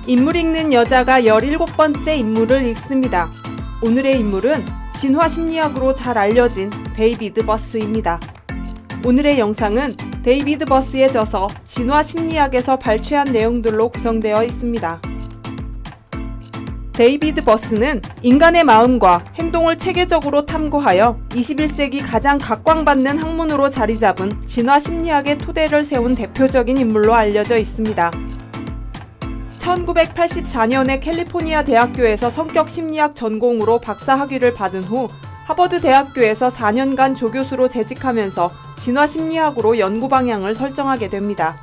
인물 읽는 여자가 17번째 인물을 읽습니다. 오늘의 인물은 진화 심리학으로 잘 알려진 데이비드 버스입니다. 오늘의 영상은 데이비드 버스의 저서 진화 심리학에서 발췌한 내용들로 구성되어 있습니다. 데이비드 버스는 인간의 마음과 행동을 체계적으로 탐구하여 21세기 가장 각광받는 학문으로 자리 잡은 진화 심리학의 토대를 세운 대표적인 인물로 알려져 있습니다. 1984년에 캘리포니아 대학교에서 성격 심리학 전공으로 박사 학위를 받은 후 하버드 대학교에서 4년간 조교수로 재직하면서 진화 심리학으로 연구 방향을 설정하게 됩니다.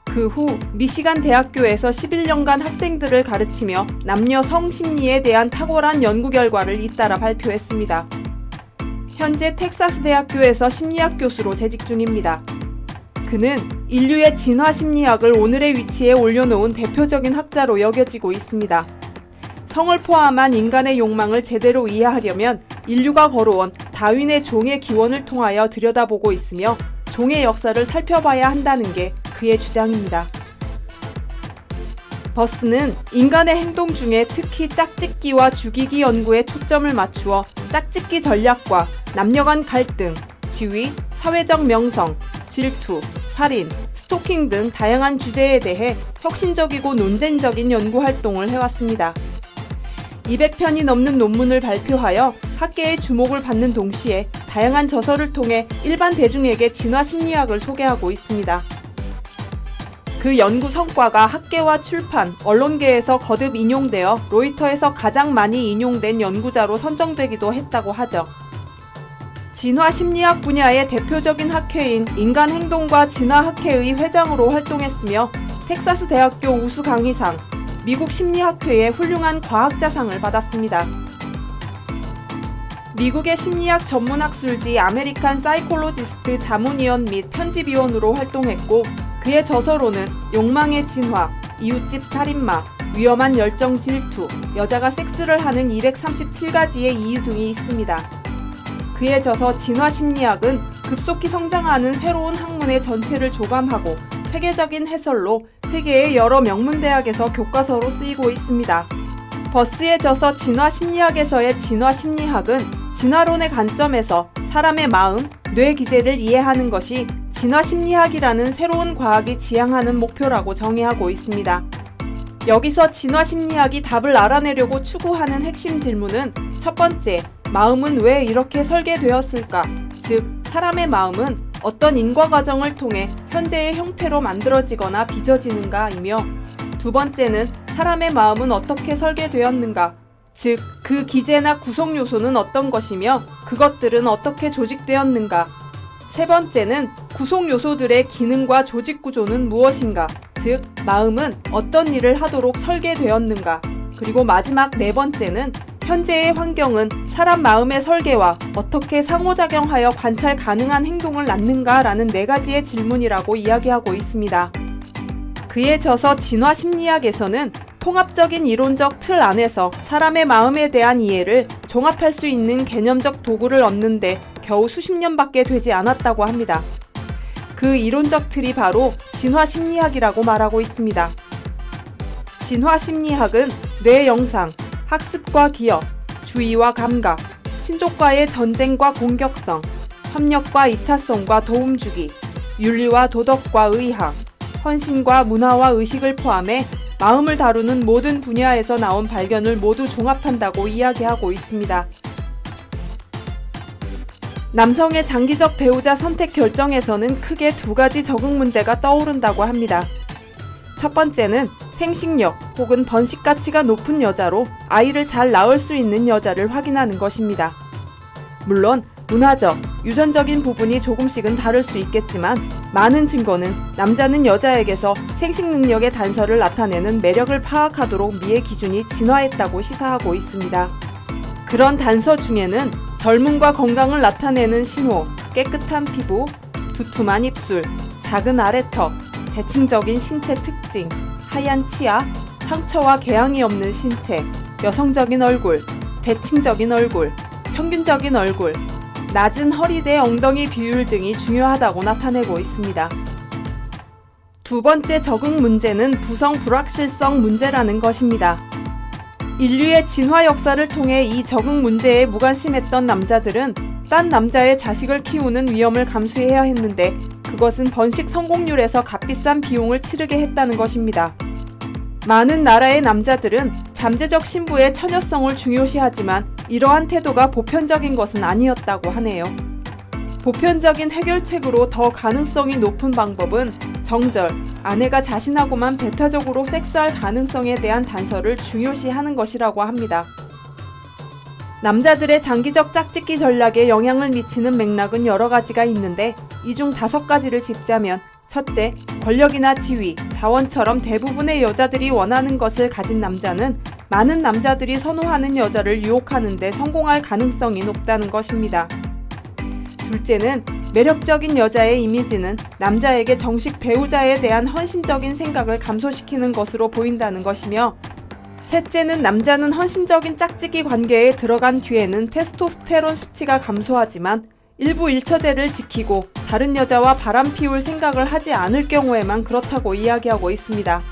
그 후 미시간 대학교에서 11년간 학생들을 가르치며 남녀 성 심리에 대한 탁월한 연구 결과를 잇따라 발표했습니다. 현재 텍사스 대학교에서 심리학 교수로 재직 중입니다. 그는 인류의 진화 심리학을 오늘의 위치에 올려놓은 대표적인 학자로 여겨지고 있습니다. 성을 포함한 인간의 욕망을 제대로 이해하려면 인류가 걸어온 다윈의 종의 기원을 통하여 들여다보고 있으며 종의 역사를 살펴봐야 한다는 게 그의 주장입니다. 버스는 인간의 행동 중에 특히 짝짓기와 죽이기 연구에 초점을 맞추어 짝짓기 전략과 남녀 간 갈등, 지위, 사회적 명성, 질투, 살인, 스토킹 등 다양한 주제에 대해 혁신적이고 논쟁적인 연구 활동을 해왔습니다. 200편이 넘는 논문을 발표하여 학계의 주목을 받는 동시에 다양한 저서를 통해 일반 대중에게 진화 심리학을 소개하고 있습니다. 그 연구 성과가 학계와 출판, 언론계에서 거듭 인용되어 로이터에서 가장 많이 인용된 연구자로 선정되기도 했다고 하죠. 진화 심리학 분야의 대표적인 학회인 인간행동과 진화학회의 회장으로 활동했으며 텍사스 대학교 우수 강의상, 미국 심리학회의 훌륭한 과학자상을 받았습니다. 미국의 심리학 전문 학술지 아메리칸 사이콜로지스트 자문위원 및 편집위원으로 활동했고 그의 저서로는 욕망의 진화, 이웃집 살인마, 위험한 열정 질투, 여자가 섹스를 하는 237가지의 이유 등이 있습니다. 그의 저서 진화 심리학은 급속히 성장하는 새로운 학문의 전체를 조감하고 세계적인 해설로 세계의 여러 명문대학에서 교과서로 쓰이고 있습니다. 버스의 저서 진화 심리학에서의 진화 심리학은 진화론의 관점에서 사람의 마음, 뇌 기제를 이해하는 것이 진화 심리학이라는 새로운 과학이 지향하는 목표라고 정의하고 있습니다. 여기서 진화 심리학이 답을 알아내려고 추구하는 핵심 질문은 첫 번째, 마음은 왜 이렇게 설계되었을까? 즉, 사람의 마음은 어떤 인과 과정을 통해 현재의 형태로 만들어지거나 빚어지는가이며 두 번째는 사람의 마음은 어떻게 설계되었는가? 즉, 그 기제나 구성 요소는 어떤 것이며 그것들은 어떻게 조직되었는가? 세 번째는 구성 요소들의 기능과 조직 구조는 무엇인가? 즉, 마음은 어떤 일을 하도록 설계되었는가? 그리고 마지막 네 번째는 현재의 환경은 사람 마음의 설계와 어떻게 상호작용하여 관찰 가능한 행동을 낳는가라는 네 가지의 질문이라고 이야기하고 있습니다. 그의 저서 진화 심리학에서는 통합적인 이론적 틀 안에서 사람의 마음에 대한 이해를 종합할 수 있는 개념적 도구를 얻는데 겨우 수십 년밖에 되지 않았다고 합니다. 그 이론적 틀이 바로 진화 심리학이라고 말하고 있습니다. 진화 심리학은 뇌 영상, 학습과 기억, 주의와 감각, 친족과의 전쟁과 공격성, 협력과 이타성과 도움주기, 윤리와 도덕과 의학, 헌신과 문화와 의식을 포함해 마음을 다루는 모든 분야에서 나온 발견을 모두 종합한다고 이야기하고 있습니다. 남성의 장기적 배우자 선택 결정에서는 크게 두 가지 적응 문제가 떠오른다고 합니다. 첫 번째는 생식력 혹은 번식 가치가 높은 여자로 아이를 잘 낳을 수 있는 여자를 확인하는 것입니다. 물론 문화적, 유전적인 부분이 조금씩은 다를 수 있겠지만 많은 증거는 남자는 여자에게서 생식 능력의 단서를 나타내는 매력을 파악하도록 미의 기준이 진화했다고 시사하고 있습니다. 그런 단서 중에는 젊음과 건강을 나타내는 신호, 깨끗한 피부, 두툼한 입술, 작은 아래턱, 대칭적인 신체 특징, 하얀 치아, 상처와 개양이 없는 신체, 여성적인 얼굴, 대칭적인 얼굴, 평균적인 얼굴, 낮은 허리대 엉덩이 비율 등이 중요하다고 나타내고 있습니다. 두 번째 적응 문제는 부성 불확실성 문제라는 것입니다. 인류의 진화 역사를 통해 이 적응 문제에 무관심했던 남자들은 딴 남자의 자식을 키우는 위험을 감수해야 했는데 그것은 번식 성공률에서 값비싼 비용을 치르게 했다는 것입니다. 많은 나라의 남자들은 잠재적 신부의 처녀성을 중요시하지만 이러한 태도가 보편적인 것은 아니었다고 하네요. 보편적인 해결책으로 더 가능성이 높은 방법은 정절, 아내가 자신하고만 배타적으로 섹스할 가능성에 대한 단서를 중요시하는 것이라고 합니다. 남자들의 장기적 짝짓기 전략에 영향을 미치는 맥락은 여러 가지가 있는데 이 중 5가지를 짚자면 첫째, 권력이나 지위, 자원처럼 대부분의 여자들이 원하는 것을 가진 남자는 많은 남자들이 선호하는 여자를 유혹하는 데 성공할 가능성이 높다는 것입니다. 둘째는 매력적인 여자의 이미지는 남자에게 정식 배우자에 대한 헌신적인 생각을 감소시키는 것으로 보인다는 것이며 셋째는 남자는 헌신적인 짝짓기 관계에 들어간 뒤에는 테스토스테론 수치가 감소하지만 일부 일처제를 지키고 다른 여자와 바람 피울 생각을 하지 않을 경우에만 그렇다고 이야기하고 있습니다.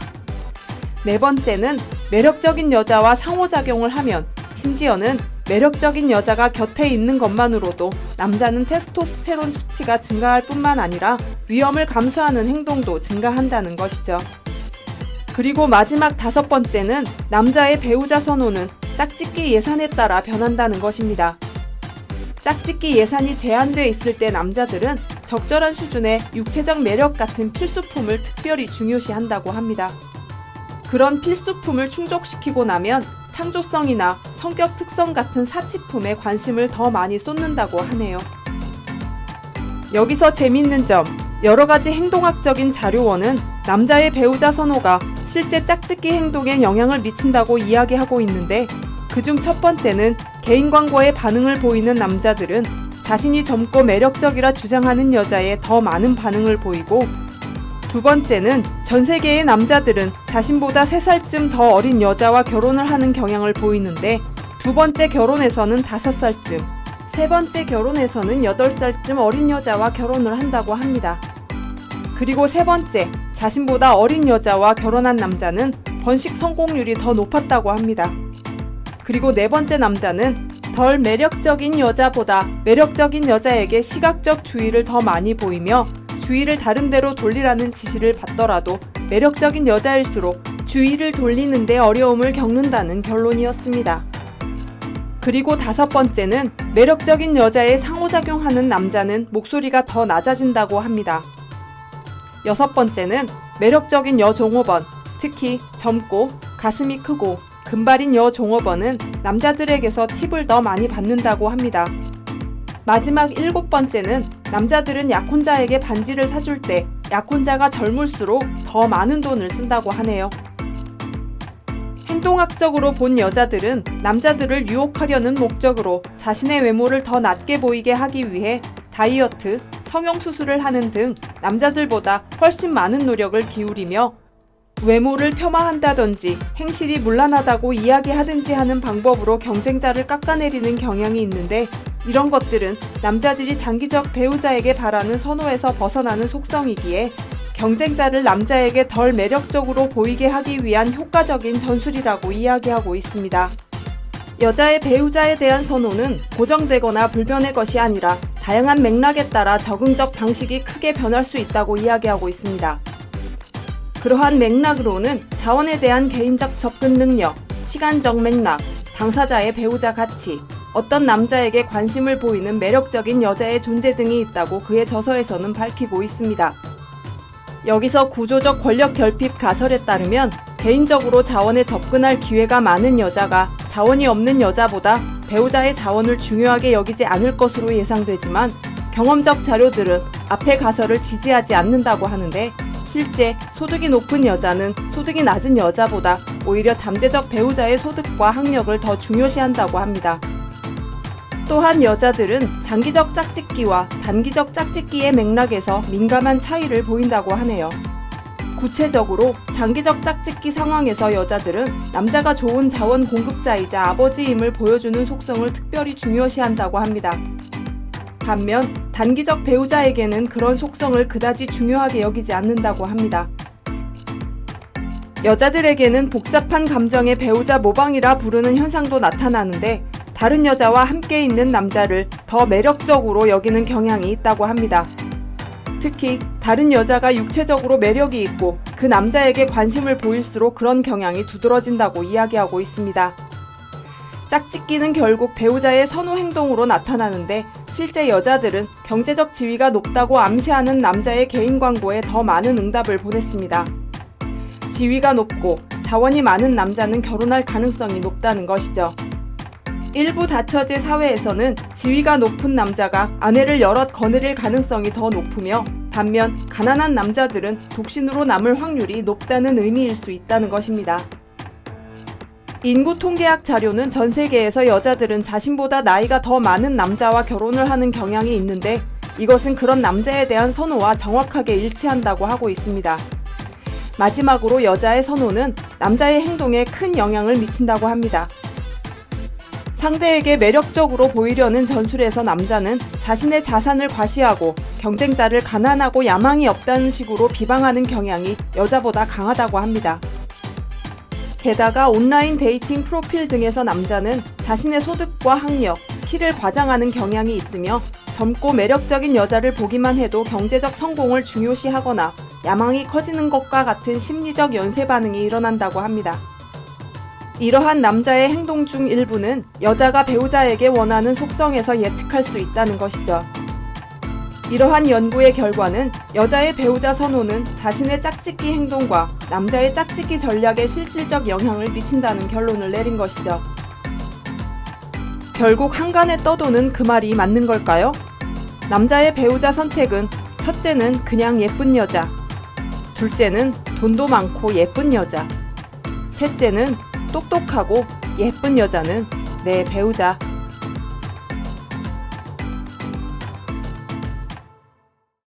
네 번째는 매력적인 여자와 상호작용을 하면 심지어는 매력적인 여자가 곁에 있는 것만으로도 남자는 테스토스테론 수치가 증가할 뿐만 아니라 위험을 감수하는 행동도 증가한다는 것이죠. 그리고 마지막 5번째는 남자의 배우자 선호는 짝짓기 예산에 따라 변한다는 것입니다. 짝짓기 예산이 제한돼 있을 때 남자들은 적절한 수준의 육체적 매력 같은 필수품을 특별히 중요시한다고 합니다. 그런 필수품을 충족시키고 나면 창조성이나 성격 특성 같은 사치품에 관심을 더 많이 쏟는다고 하네요. 여기서 재미있는 점, 여러 가지 행동학적인 자료원은 남자의 배우자 선호가 실제 짝짓기 행동에 영향을 미친다고 이야기하고 있는데 그중 첫 번째는 개인 광고에 반응을 보이는 남자들은 자신이 젊고 매력적이라 주장하는 여자에 더 많은 반응을 보이고 두 번째는 전 세계의 남자들은 자신보다 3살쯤 더 어린 여자와 결혼을 하는 경향을 보이는데 두 번째 결혼에서는 5살쯤, 세 번째 결혼에서는 8살쯤 어린 여자와 결혼을 한다고 합니다. 그리고 세 번째, 자신보다 어린 여자와 결혼한 남자는 번식 성공률이 더 높았다고 합니다. 그리고 네 번째 남자는 덜 매력적인 여자보다 매력적인 여자에게 시각적 주의를 더 많이 보이며 주의를 다른 데로 돌리라는 지시를 받더라도 매력적인 여자일수록 주의를 돌리는 데 어려움을 겪는다는 결론이었습니다. 그리고 5번째는 매력적인 여자에 상호작용하는 남자는 목소리가 더 낮아진다고 합니다. 6번째는 매력적인 여종업원, 특히 젊고 가슴이 크고 금발인 여종업원은 남자들에게서 팁을 더 많이 받는다고 합니다. 마지막 7번째는 남자들은 약혼자에게 반지를 사줄 때 약혼자가 젊을수록 더 많은 돈을 쓴다고 하네요. 행동학적으로 본 여자들은 남자들을 유혹하려는 목적으로 자신의 외모를 더 낮게 보이게 하기 위해 다이어트, 성형수술을 하는 등 남자들보다 훨씬 많은 노력을 기울이며 외모를 폄하한다든지 행실이 문란하다고 이야기하든지 하는 방법으로 경쟁자를 깎아내리는 경향이 있는데 이런 것들은 남자들이 장기적 배우자에게 바라는 선호에서 벗어나는 속성이기에 경쟁자를 남자에게 덜 매력적으로 보이게 하기 위한 효과적인 전술이라고 이야기하고 있습니다. 여자의 배우자에 대한 선호는 고정되거나 불변의 것이 아니라 다양한 맥락에 따라 적응적 방식이 크게 변할 수 있다고 이야기하고 있습니다. 그러한 맥락으로는 자원에 대한 개인적 접근 능력, 시간적 맥락, 당사자의 배우자 가치, 어떤 남자에게 관심을 보이는 매력적인 여자의 존재 등이 있다고 그의 저서에서는 밝히고 있습니다. 여기서 구조적 권력 결핍 가설에 따르면 개인적으로 자원에 접근할 기회가 많은 여자가 자원이 없는 여자보다 배우자의 자원을 중요하게 여기지 않을 것으로 예상되지만 경험적 자료들은 앞의 가설을 지지하지 않는다고 하는데 실제 소득이 높은 여자는 소득이 낮은 여자보다 오히려 잠재적 배우자의 소득과 학력을 더 중요시한다고 합니다. 또한 여자들은 장기적 짝짓기와 단기적 짝짓기의 맥락에서 민감한 차이를 보인다고 하네요. 구체적으로 장기적 짝짓기 상황에서 여자들은 남자가 좋은 자원 공급자이자 아버지임을 보여주는 속성을 특별히 중요시한다고 합니다. 반면 단기적 배우자에게는 그런 속성을 그다지 중요하게 여기지 않는다고 합니다. 여자들에게는 복잡한 감정의 배우자 모방이라 부르는 현상도 나타나는데 다른 여자와 함께 있는 남자를 더 매력적으로 여기는 경향이 있다고 합니다. 특히 다른 여자가 육체적으로 매력이 있고 그 남자에게 관심을 보일수록 그런 경향이 두드러진다고 이야기하고 있습니다. 짝짓기는 결국 배우자의 선호 행동으로 나타나는데 실제 여자들은 경제적 지위가 높다고 암시하는 남자의 개인 광고에 더 많은 응답을 보냈습니다. 지위가 높고 자원이 많은 남자는 결혼할 가능성이 높다는 것이죠. 일부 다처제 사회에서는 지위가 높은 남자가 아내를 여럿 거느릴 가능성이 더 높으며 반면 가난한 남자들은 독신으로 남을 확률이 높다는 의미일 수 있다는 것입니다. 인구 통계학 자료는 전 세계에서 여자들은 자신보다 나이가 더 많은 남자와 결혼을 하는 경향이 있는데 이것은 그런 남자에 대한 선호와 정확하게 일치한다고 하고 있습니다. 마지막으로 여자의 선호는 남자의 행동에 큰 영향을 미친다고 합니다. 상대에게 매력적으로 보이려는 전술에서 남자는 자신의 자산을 과시하고 경쟁자를 가난하고 야망이 없다는 식으로 비방하는 경향이 여자보다 강하다고 합니다. 게다가 온라인 데이팅 프로필 등에서 남자는 자신의 소득과 학력, 키를 과장하는 경향이 있으며 젊고 매력적인 여자를 보기만 해도 경제적 성공을 중요시하거나 야망이 커지는 것과 같은 심리적 연쇄 반응이 일어난다고 합니다. 이러한 남자의 행동 중 일부는 여자가 배우자에게 원하는 속성에서 예측할 수 있다는 것이죠. 이러한 연구의 결과는 여자의 배우자 선호는 자신의 짝짓기 행동과 남자의 짝짓기 전략에 실질적 영향을 미친다는 결론을 내린 것이죠. 결국 한간에 떠도는 그 말이 맞는 걸까요? 남자의 배우자 선택은 첫째는 그냥 예쁜 여자, 둘째는 돈도 많고 예쁜 여자, 셋째는 똑똑하고 예쁜 여자는 내 배우자.